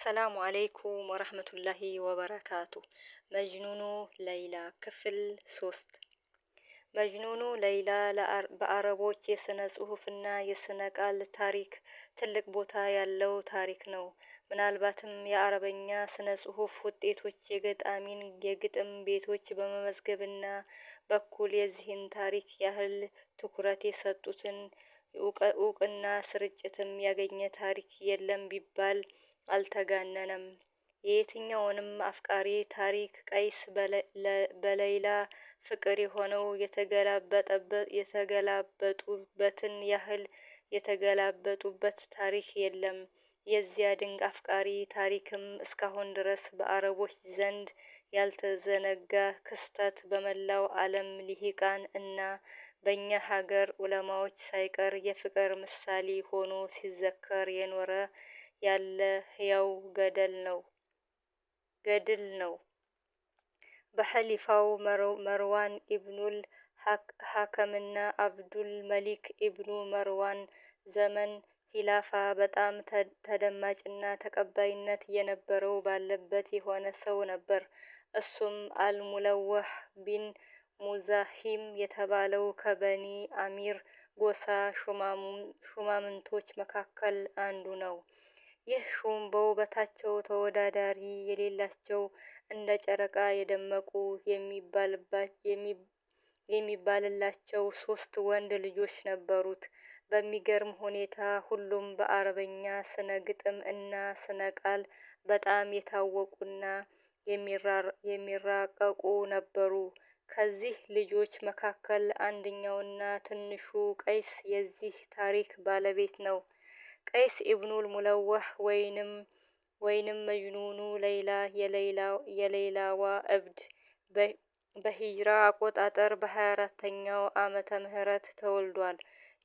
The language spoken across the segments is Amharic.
ሰላሙ አለይኩም ወረህመቱላሂ ወበረካቱ። መጅኑኑ ለይላ ክፍል 3። መጅኑኑ ለይላ በአረቦች የሥነ ጽሑፍና የሥነ ቃል ታሪክ ትልቅ ቦታ ያለው ታሪክ ነው። ምናልባትም የአረበኛ ሥነ ጽሑፍ ውጤቶች የገጣሚን የግጥም ቤቶች በመመዝገብና በኩል የዚህን ታሪክ ያህል ትኩረት የሰጡትን እውቅና ስርጭትም ያገኘ ታሪክ የለም ቢባል አልተጋነነም። የየትኛውንም አፍቃሪ ታሪክ ቀይስ በለይላ ፍቅር የሆነው የተገላበጡበትን ያህል የተገላበጡበት ታሪክ የለም። የዚያ ድንቅ አፍቃሪ ታሪክም እስካሁን ድረስ በአረቦች ዘንድ ያልተዘነጋ ክስተት በመላው ዓለም ልሂቃን እና በእኛ ሀገር ዑለማዎች ሳይቀር የፍቅር ምሳሌ ሆኖ ሲዘከር የኖረ ያለ ሕያው ገድል ነው። በኸሊፋው መርዋን ኢብኑል ሀከምና አብዱል መሊክ ኢብኑ መርዋን ዘመን ሂላፋ በጣም ተደማጭና ተቀባይነት የነበረው ባለበት የሆነ ሰው ነበር። እሱም አልሙለወህ ቢን ሙዛሂም የተባለው ከበኒ አሚር ጎሳ ሹማምንቶች መካከል አንዱ ነው። ይህ ሹም በውበታቸው ተወዳዳሪ የሌላቸው እንደ ጨረቃ የደመቁ የሚባልላቸው 3 ወንድ ልጆች ነበሩት። በሚገርም ሁኔታ ሁሉም በአረበኛ ስነ ግጥም እና ስነ ቃል በጣም የታወቁና የሚራቀቁ ነበሩ። ከዚህ ልጆች መካከል አንደኛውና ትንሹ ቀይስ የዚህ ታሪክ ባለቤት ነው። ቀይስ ኢብኑል ሙለወህ ወይንም መጅኑኑ ለይላ የለይላዋ እብድ በሂጅራ አቆጣጠር በ24ኛው ዓመተ ምህረት ተወልዷል።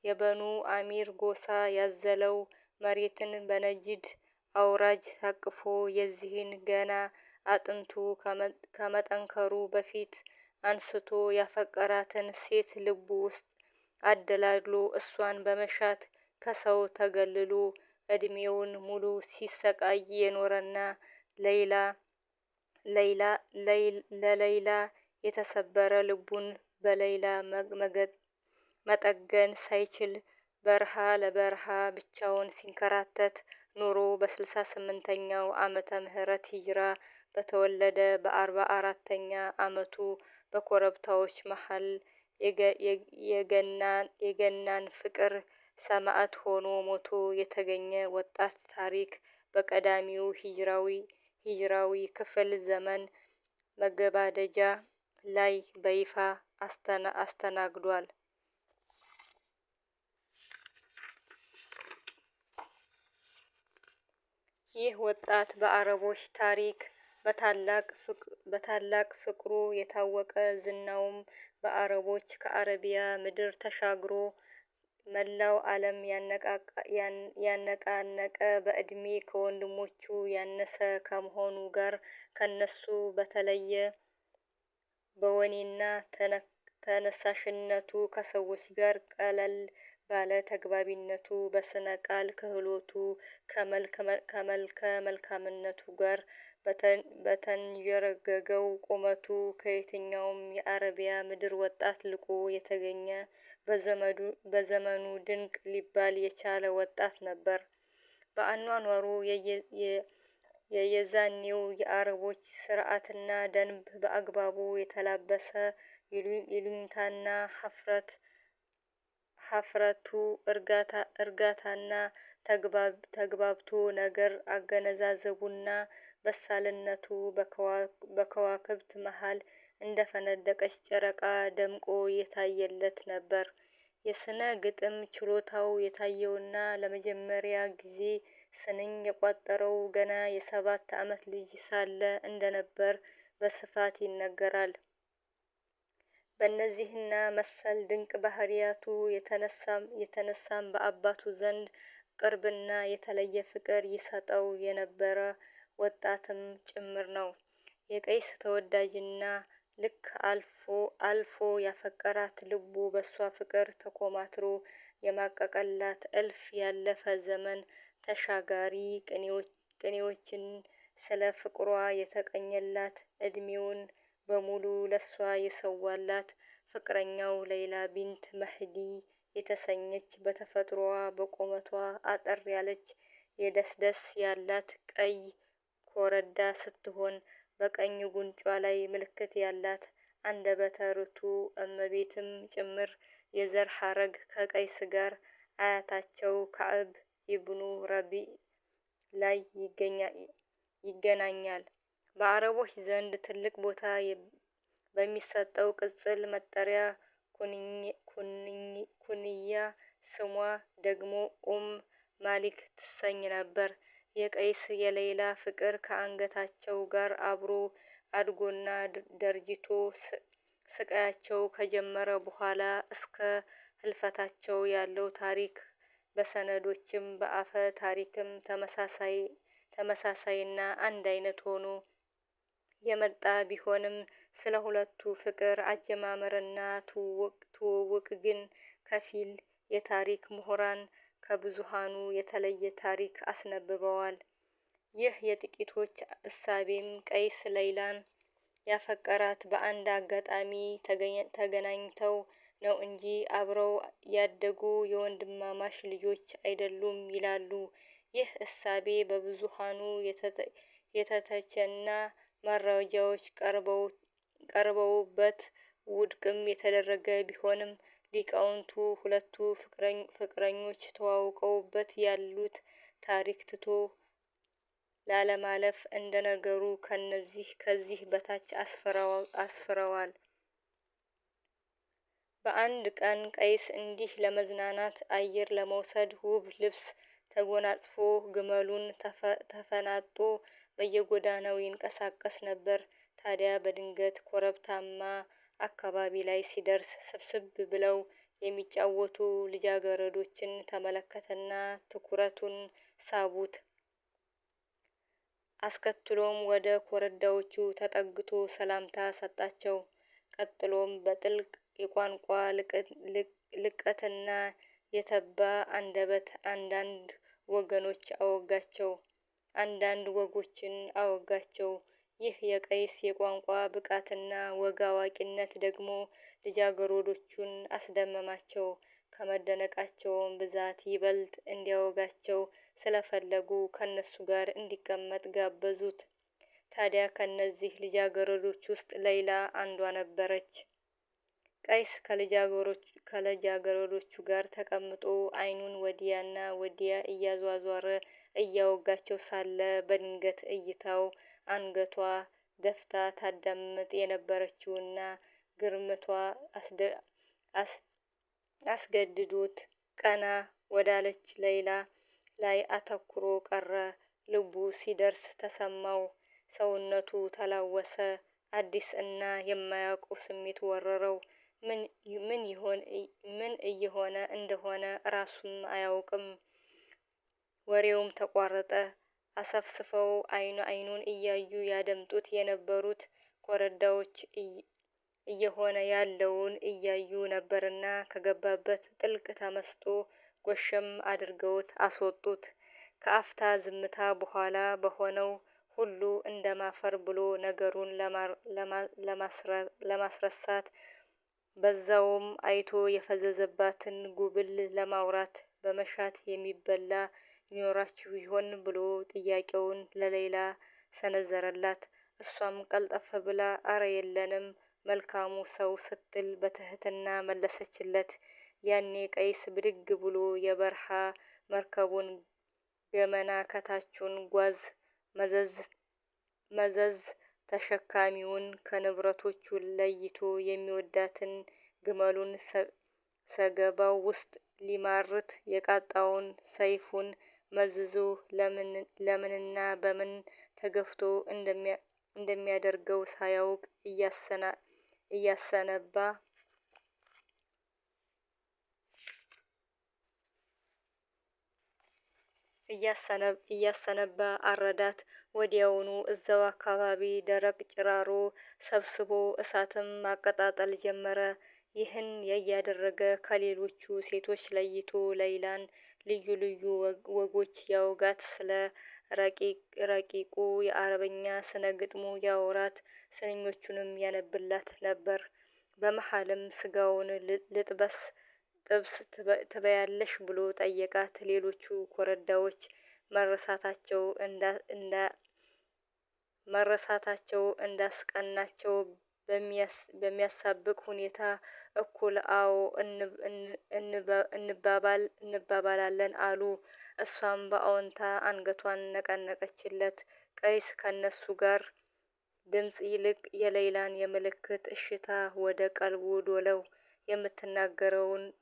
የበኑ አሚር ጎሳ ያዘለው መሬትን በነጂድ አውራጅ ታቅፎ የዚህን ገና አጥንቱ ከመጠንከሩ በፊት አንስቶ ያፈቀራትን ሴት ልቡ ውስጥ አደላድሎ እሷን በመሻት ከሰው ተገልሎ እድሜውን ሙሉ ሲሰቃይ የኖረና ለለይላ የተሰበረ ልቡን በለይላ መጠገን ሳይችል በረሃ ለበረሃ ብቻውን ሲንከራተት ኖሮ በ68ኛው ዓመተ ምህረት ሂጅራ በተወለደ በ44ኛ ዓመቱ በኮረብታዎች መሃል የገናን ፍቅር ሰማዕት ሆኖ ሞቶ የተገኘ ወጣት ታሪክ በቀዳሚው ሂጅራዊ ክፍለ ዘመን መገባደጃ ላይ በይፋ አስተናግዷል። ይህ ወጣት በአረቦች ታሪክ በታላቅ ፍቅሩ የታወቀ ዝናውም በአረቦች ከአረቢያ ምድር ተሻግሮ መላው ዓለም ያነቃነቀ በዕድሜ ከወንድሞቹ ያነሰ ከመሆኑ ጋር ከነሱ በተለየ በወኔና ተነሳሽነቱ ከሰዎች ጋር ቀለል ባለ ተግባቢነቱ በስነ ቃል ክህሎቱ ከመልከ መልካምነቱ ጋር በተንዠረገገው ቁመቱ ከየትኛውም የአረቢያ ምድር ወጣት ልቆ የተገኘ በዘመኑ ድንቅ ሊባል የቻለ ወጣት ነበር። በአኗኗሩ የየዛኔው የአረቦች ስርዓትና ደንብ በአግባቡ የተላበሰ ይሉኝታና ሀፍረቱ እርጋታና ተግባብቶ ነገር አገነዛዘቡና በሳልነቱ በከዋክብት መሃል እንደፈነደቀች ጨረቃ ደምቆ የታየለት ነበር። የስነ ግጥም ችሎታው የታየውና ለመጀመሪያ ጊዜ ስንኝ የቋጠረው ገና የ7 ዓመት ልጅ ሳለ እንደነበር በስፋት ይነገራል። በእነዚህና መሰል ድንቅ ባህሪያቱ የተነሳም በአባቱ ዘንድ ቅርብና የተለየ ፍቅር ይሰጠው የነበረ ወጣትም ጭምር ነው። የቀይስ ተወዳጅና ልክ አልፎ ያፈቀራት ልቡ በሷ ፍቅር ተኮማትሮ የማቀቀላት እልፍ ያለፈ ዘመን ተሻጋሪ ቅኔዎችን ስለ ፍቅሯ የተቀኘላት እድሜውን በሙሉ ለሷ የሰዋላት ፍቅረኛው ሌይላ ቢንት መህዲ የተሰኘች በተፈጥሮዋ በቁመቷ አጠር ያለች የደስደስ ያላት ቀይ ኮረዳ ስትሆን በቀኝ ጉንጯ ላይ ምልክት ያላት አንደበተ ርቱዕ እመቤትም ጭምር የዘር ሐረግ ከቀይስ ጋር አያታቸው ከዕብ ኢብኑ ረቢዕ ላይ ይገናኛል። በአረቦች ዘንድ ትልቅ ቦታ በሚሰጠው ቅጽል መጠሪያ ኩንያ ስሟ ደግሞ ማሊክ ትሰኝ ነበር። የቀይስ የሌይላ ፍቅር ከአንገታቸው ጋር አብሮ አድጎና ደርጅቶ ስቃያቸው ከጀመረ በኋላ እስከ ህልፈታቸው ያለው ታሪክ በሰነዶችም በአፈ ታሪክም ተመሳሳይና አንድ አይነት ሆኖ የመጣ ቢሆንም ስለ ሁለቱ ፍቅር አጀማመርና ትውውቅ ግን ከፊል የታሪክ ምሁራን ከብዙሃኑ የተለየ ታሪክ አስነብበዋል። ይህ የጥቂቶች እሳቤም ቀይስ ሌይላን ያፈቀራት በአንድ አጋጣሚ ተገናኝተው ነው እንጂ አብረው ያደጉ የወንድማማች ልጆች አይደሉም ይላሉ። ይህ እሳቤ በብዙሃኑ የተተቸና መረጃዎች ቀርበውበት ውድቅም የተደረገ ቢሆንም ሊቃውንቱ ሁለቱ ፍቅረኞች ተዋውቀውበት ያሉት ታሪክ ትቶ ላለማለፍ እንደነገሩ ከዚህ በታች አስፍረዋል። በአንድ ቀን ቀይስ እንዲህ ለመዝናናት አየር ለመውሰድ ውብ ልብስ ተጎናጽፎ ግመሉን ተፈናጦ በየጎዳናው ይንቀሳቀስ ነበር። ታዲያ በድንገት ኮረብታማ አካባቢ ላይ ሲደርስ ስብስብ ብለው የሚጫወቱ ልጃገረዶችን ተመለከተና ትኩረቱን ሳቡት። አስከትሎም ወደ ኮረዳዎቹ ተጠግቶ ሰላምታ ሰጣቸው። ቀጥሎም በጥልቅ የቋንቋ ልቀትና የተባ አንደበት አንዳንድ ወጎችን አወጋቸው። ይህ የቀይስ የቋንቋ ብቃትና ወግ አዋቂነት ደግሞ ልጃገረዶቹን አስደመማቸው። ከመደነቃቸውም ብዛት ይበልጥ እንዲያወጋቸው ስለፈለጉ ከነሱ ጋር እንዲቀመጥ ጋበዙት። ታዲያ ከነዚህ ልጃገረዶች ውስጥ ሌይላ አንዷ ነበረች። ቀይስ ከልጃገረዶቹ ጋር ተቀምጦ አይኑን ወዲያና ወዲያ እያዟዟረ እያወጋቸው ሳለ በድንገት እይታው አንገቷ ደፍታ ታዳምጥ የነበረችውና ግርምቷ አስገድዶት ቀና ወዳለች ሌይላ ላይ አተኩሮ ቀረ። ልቡ ሲደርስ ተሰማው፣ ሰውነቱ ተላወሰ። አዲስ እና የማያውቀው ስሜት ወረረው። ምን እየሆነ እንደሆነ ራሱም አያውቅም። ወሬውም ተቋረጠ። አሰፍስፈው አይኑን እያዩ ያደምጡት የነበሩት ኮረዳዎች እየሆነ ያለውን እያዩ ነበርና ከገባበት ጥልቅ ተመስጦ ጎሸም አድርገውት አስወጡት። ከአፍታ ዝምታ በኋላ በሆነው ሁሉ እንደማፈር ብሎ ነገሩን ለማስረሳት በዛውም አይቶ የፈዘዘባትን ጉብል ለማውራት በመሻት የሚበላ ይኖራችሁ ይሆን ብሎ ጥያቄውን ለሌይላ ሰነዘረላት። እሷም ቀልጠፍ ብላ አረ የለንም መልካሙ ሰው ስትል በትህትና መለሰችለት። ያኔ ቀይስ ብድግ ብሎ የበረሃ መርከቡን ገመና ከታቹን ጓዝ መዘዝ ተሸካሚውን ከንብረቶቹ ለይቶ የሚወዳትን ግመሉን ሰገባው ውስጥ ሊማርት የቃጣውን ሰይፉን መዝዞ ለምንና በምን ተገፍቶ እንደሚያደርገው ሳያውቅ እያሰነባ አረዳት። ወዲያውኑ እዛው አካባቢ ደረቅ ጭራሮ ሰብስቦ እሳትም ማቀጣጠል ጀመረ። ይህን እያደረገ ከሌሎቹ ሴቶች ለይቶ ሌይላን ልዩ ልዩ ወጎች ያውጋት፣ ስለ ረቂቁ የአረበኛ ስነ ግጥሙ ያወራት፣ ስንኞቹንም ያነብላት ነበር። በመሃልም ስጋውን ጥብስ ትበያለሽ ብሎ ጠየቃት። ሌሎቹ ኮረዳዎች መረሳታቸው እንዳስቀናቸው በሚያሳብቅ ሁኔታ እኩል አዎ እንባባላለን አሉ። እሷም በአዎንታ አንገቷን ነቀነቀችለት። ቀይስ ከነሱ ጋር ድምጽ ይልቅ የሌላን የምልክት እሽታ ወደ ቀልቡ ዶለው።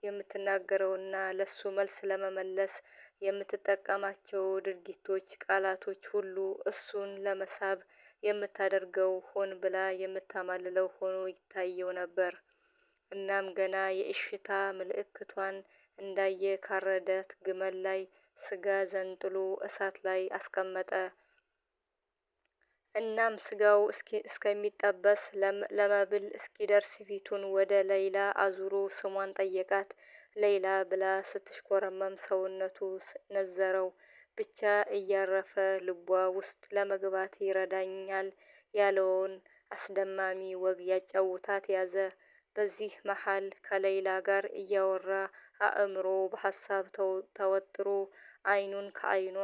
የምትናገረውና ለሱ መልስ ለመመለስ የምትጠቀማቸው ድርጊቶች፣ ቃላቶች ሁሉ እሱን ለመሳብ የምታደርገው ሆን ብላ የምታማልለው ሆኖ ይታየው ነበር። እናም ገና የእሽታ ምልክቷን እንዳየ ካረዳት ግመል ላይ ስጋ ዘንጥሎ እሳት ላይ አስቀመጠ። እናም ስጋው እስከሚጠበስ ለመብል እስኪደርስ ፊቱን ወደ ሌይላ አዙሮ ስሟን ጠየቃት። ሌይላ ብላ ስትሽኮረመም ሰውነቱ ነዘረው። ብቻ እያረፈ ልቧ ውስጥ ለመግባት ይረዳኛል ያለውን አስደማሚ ወግ ያጫውታት ያዘ። በዚህ መሃል ከሌይላ ጋር እያወራ አእምሮ በሀሳብ ተወጥሮ አይኑን ከአይኗ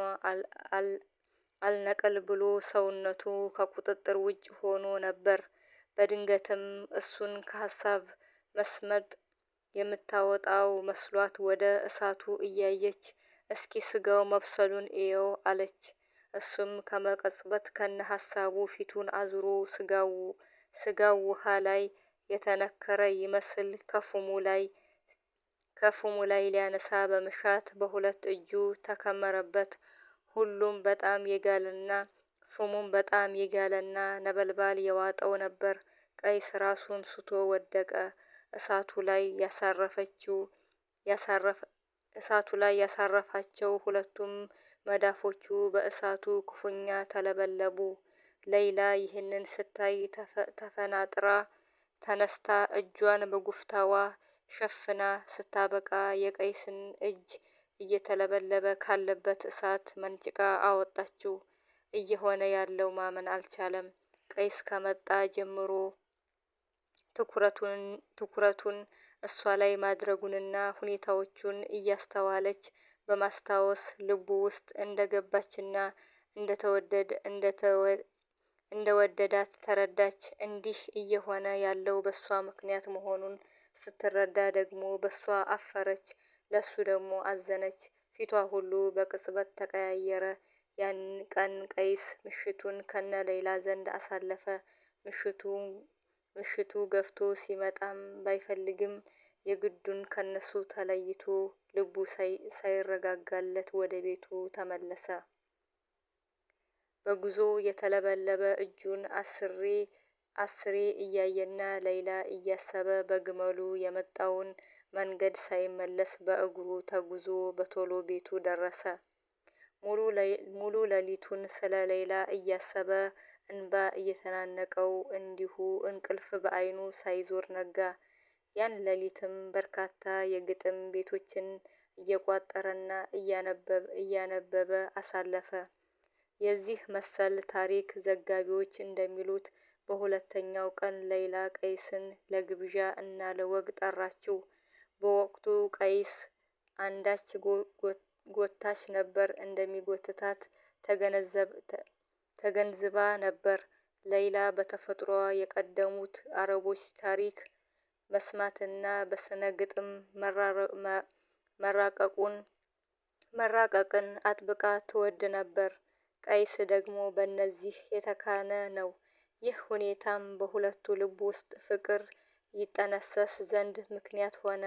አልነቀል ብሎ ሰውነቱ ከቁጥጥር ውጭ ሆኖ ነበር። በድንገትም እሱን ከሀሳብ መስመጥ የምታወጣው መስሏት ወደ እሳቱ እያየች እስኪ ስጋው መብሰሉን እየው አለች። እሱም ከመቀጽበት ከነ ሀሳቡ ፊቱን አዙሮ ስጋው ውሃ ላይ የተነከረ ይመስል ከፉሙ ላይ ሊያነሳ በመሻት በሁለት እጁ ተከመረበት። ሁሉም በጣም የጋለና ፉሙም በጣም የጋለና ነበልባል የዋጠው ነበር። ቀይስ ራሱን ስቶ ወደቀ። እሳቱ ላይ ያሳረፋቸው ሁለቱም መዳፎቹ በእሳቱ ክፉኛ ተለበለቡ። ሌይላ ይህንን ስታይ ተፈናጥራ ተነስታ እጇን በጉፍታዋ ሸፍና ስታበቃ የቀይስን እጅ እየተለበለበ ካለበት እሳት መንጭቃ አወጣችው። እየሆነ ያለው ማመን አልቻለም። ቀይስ ከመጣ ጀምሮ ትኩረቱን እሷ ላይ ማድረጉንና ሁኔታዎቹን እያስተዋለች በማስታወስ ልቡ ውስጥ እንደገባችና እንደወደዳት ተረዳች። እንዲህ እየሆነ ያለው በሷ ምክንያት መሆኑን ስትረዳ ደግሞ በሷ አፈረች። ለሱ ደግሞ አዘነች። ፊቷ ሁሉ በቅጽበት ተቀያየረ። ያን ቀን ቀይስ ምሽቱን ከነ ሌይላ ዘንድ አሳለፈ። ምሽቱ ገፍቶ ሲመጣም ባይፈልግም የግዱን ከነሱ ተለይቶ ልቡ ሳይረጋጋለት ወደ ቤቱ ተመለሰ። በጉዞ የተለበለበ እጁን አስሬ እያየና ሌይላ እያሰበ በግመሉ የመጣውን መንገድ ሳይመለስ በእግሩ ተጉዞ በቶሎ ቤቱ ደረሰ። ሙሉ ሌሊቱን ስለ ሌይላ እያሰበ እንባ እየተናነቀው እንዲሁ እንቅልፍ በአይኑ ሳይዞር ነጋ። ያን ሌሊትም በርካታ የግጥም ቤቶችን እየቋጠረና እያነበበ አሳለፈ። የዚህ መሰል ታሪክ ዘጋቢዎች እንደሚሉት በሁለተኛው ቀን ሌይላ ቀይስን ለግብዣ እና ለወግ ጠራችው። በወቅቱ ቀይስ አንዳች ጎታች ነበር እንደሚጎትታት ተገንዝባ ነበር። ሌይላ በተፈጥሮዋ የቀደሙት አረቦች ታሪክ መስማትና በስነ ግጥም መራቀቅን አጥብቃ ትወድ ነበር። ቀይስ ደግሞ በእነዚህ የተካነ ነው። ይህ ሁኔታም በሁለቱ ልብ ውስጥ ፍቅር ይጠነሰስ ዘንድ ምክንያት ሆነ።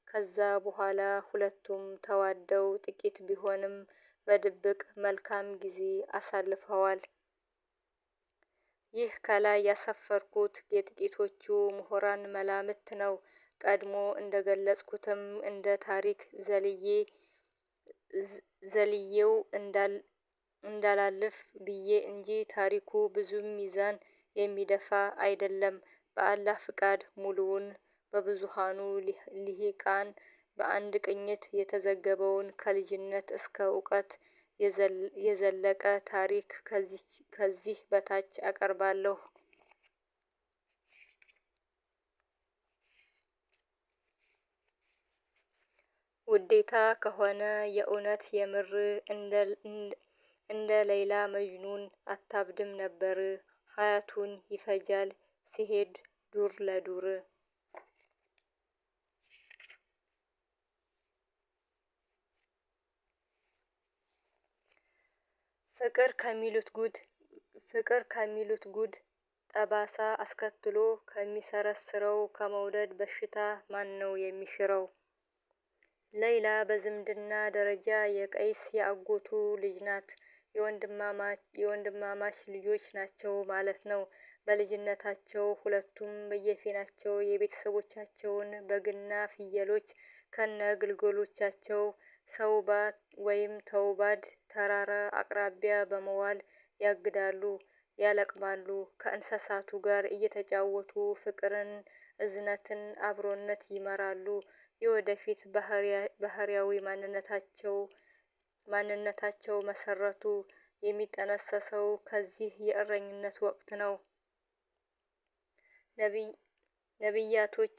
ከዛ በኋላ ሁለቱም ተዋደው ጥቂት ቢሆንም በድብቅ መልካም ጊዜ አሳልፈዋል። ይህ ከላይ ያሰፈርኩት የጥቂቶቹ ምሁራን መላምት ነው። ቀድሞ እንደገለጽኩትም እንደ ታሪክ ዘልዬው እንዳላልፍ ብዬ እንጂ ታሪኩ ብዙም ሚዛን የሚደፋ አይደለም። በአላህ ፍቃድ ሙሉውን በብዙሃኑ ልሂቃን በአንድ ቅኝት የተዘገበውን ከልጅነት እስከ እውቀት የዘለቀ ታሪክ ከዚህ በታች አቀርባለሁ። ውዴታ ከሆነ የእውነት የምር እንደ ሌይላ መጅኑን አታብድም ነበር። ሀያቱን ይፈጃል ሲሄድ ዱር ለዱር። ፍቅር ከሚሉት ጉድ ጠባሳ አስከትሎ ከሚሰረስረው ከመውደድ በሽታ ማን ነው የሚሽረው? ሌይላ በዝምድና ደረጃ የቀይስ የአጎቱ ልጅ ናት። የወንድማማች ልጆች ናቸው ማለት ነው። በልጅነታቸው ሁለቱም በየፊናቸው የቤተሰቦቻቸውን በግና ፍየሎች ከነ ግልገሎቻቸው ሰውባ ወይም ተውባድ ተራራ አቅራቢያ በመዋል ያግዳሉ፣ ያለቅማሉ። ከእንስሳቱ ጋር እየተጫወቱ ፍቅርን፣ እዝነትን፣ አብሮነት ይመራሉ። የወደፊት ባህሪያዊ ማንነታቸው መሰረቱ የሚጠነሰሰው ከዚህ የእረኝነት ወቅት ነው። ነቢያቶች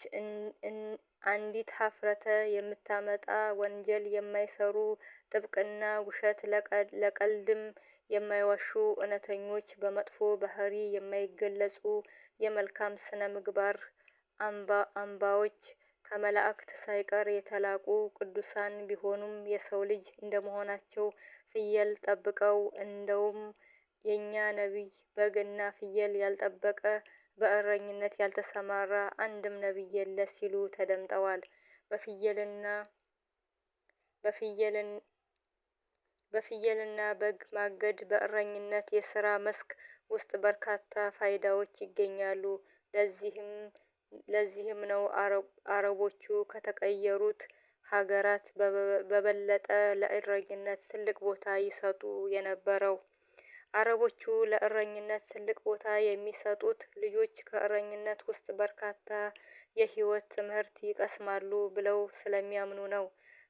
አንዲት ሀፍረተ የምታመጣ ወንጀል የማይሰሩ ጥብቅና ውሸት ለቀልድም የማይዋሹ እውነተኞች በመጥፎ ባህሪ የማይገለጹ የመልካም ስነ ምግባር አምባዎች ከመላእክት ሳይቀር የተላቁ ቅዱሳን ቢሆኑም የሰው ልጅ እንደመሆናቸው ፍየል ጠብቀው እንደውም የኛ ነቢይ በግና ፍየል ያልጠበቀ በእረኝነት ያልተሰማራ አንድም ነቢይ የለ ሲሉ ተደምጠዋል። በፍየልና በግ ማገድ በእረኝነት የስራ መስክ ውስጥ በርካታ ፋይዳዎች ይገኛሉ። ለዚህም ነው አረቦቹ ከተቀየሩት ሀገራት በበለጠ ለእረኝነት ትልቅ ቦታ ይሰጡ የነበረው። አረቦቹ ለእረኝነት ትልቅ ቦታ የሚሰጡት ልጆች ከእረኝነት ውስጥ በርካታ የህይወት ትምህርት ይቀስማሉ ብለው ስለሚያምኑ ነው።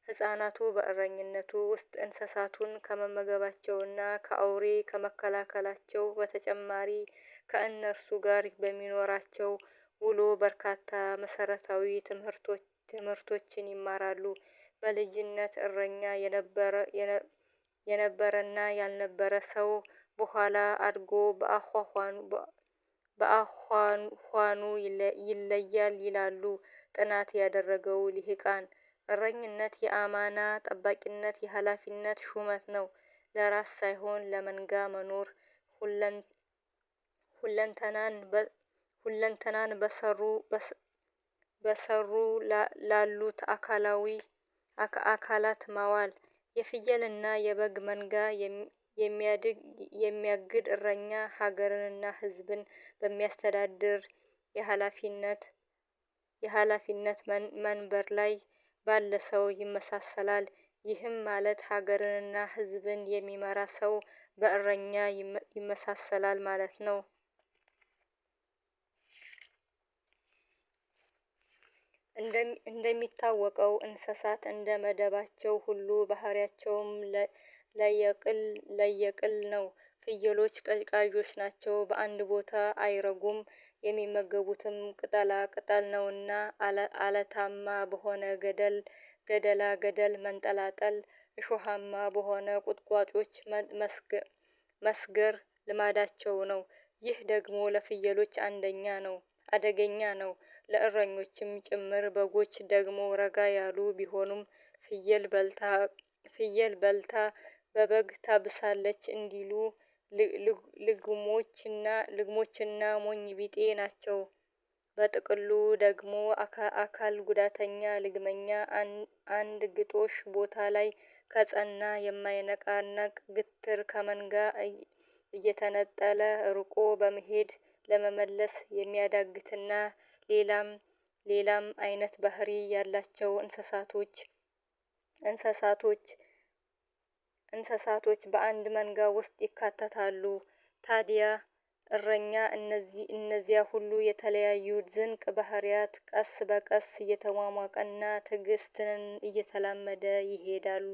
ህፃናቱ በእረኝነቱ ውስጥ እንስሳቱን ከመመገባቸውና ከአውሬ ከመከላከላቸው በተጨማሪ ከእነርሱ ጋር በሚኖራቸው ውሎ በርካታ መሰረታዊ ትምህርቶችን ይማራሉ። በልጅነት እረኛ የነበረና ያልነበረ ሰው በኋላ አድጎ በአኳኋኑ ይለያል ይላሉ ጥናት ያደረገው ልሂቃን። እረኝነት የአማና ጠባቂነት የሀላፊነት ሹመት ነው። ለራስ ሳይሆን ለመንጋ መኖር ሁለንተናን በሰሩ ላሉት አካላት ማዋል። የፍየልና የበግ መንጋ የሚያግድ እረኛ ሀገርንና ህዝብን በሚያስተዳድር የሀላፊነት መንበር ላይ ባለ ሰው ይመሳሰላል። ይህም ማለት ሀገርንና ህዝብን የሚመራ ሰው በእረኛ ይመሳሰላል ማለት ነው። እንደሚታወቀው እንስሳት እንደ መደባቸው ሁሉ ባህሪያቸውም ለየቅል ነው። ፍየሎች ቀዥቃዦች ናቸው። በአንድ ቦታ አይረጉም። የሚመገቡትም ቅጠላ ቅጠል ነውና አለታማ በሆነ ገደል መንጠላጠል፣ እሾሃማ በሆነ ቁጥቋጦች መስገር ልማዳቸው ነው። ይህ ደግሞ ለፍየሎች አደገኛ ነው። ለእረኞችም ጭምር። በጎች ደግሞ ረጋ ያሉ ቢሆኑም ፍየል በልታ በበግ ታብሳለች እንዲሉ ልግሞችና ሞኝ ቢጤ ናቸው። በጥቅሉ ደግሞ አካል ጉዳተኛ ልግመኛ አንድ ግጦሽ ቦታ ላይ ከጸና የማይነቃነቅ ግትር ከመንጋ እየተነጠለ ርቆ በመሄድ ለመመለስ የሚያዳግትና ሌላም አይነት ባህሪ ያላቸው እንስሳቶች በአንድ መንጋ ውስጥ ይካተታሉ። ታዲያ እረኛ እነዚያ ሁሉ የተለያዩ ድንቅ ባህሪያት ቀስ በቀስ እየተሟሟቀና ትዕግስትን እየተላመደ ይሄዳሉ።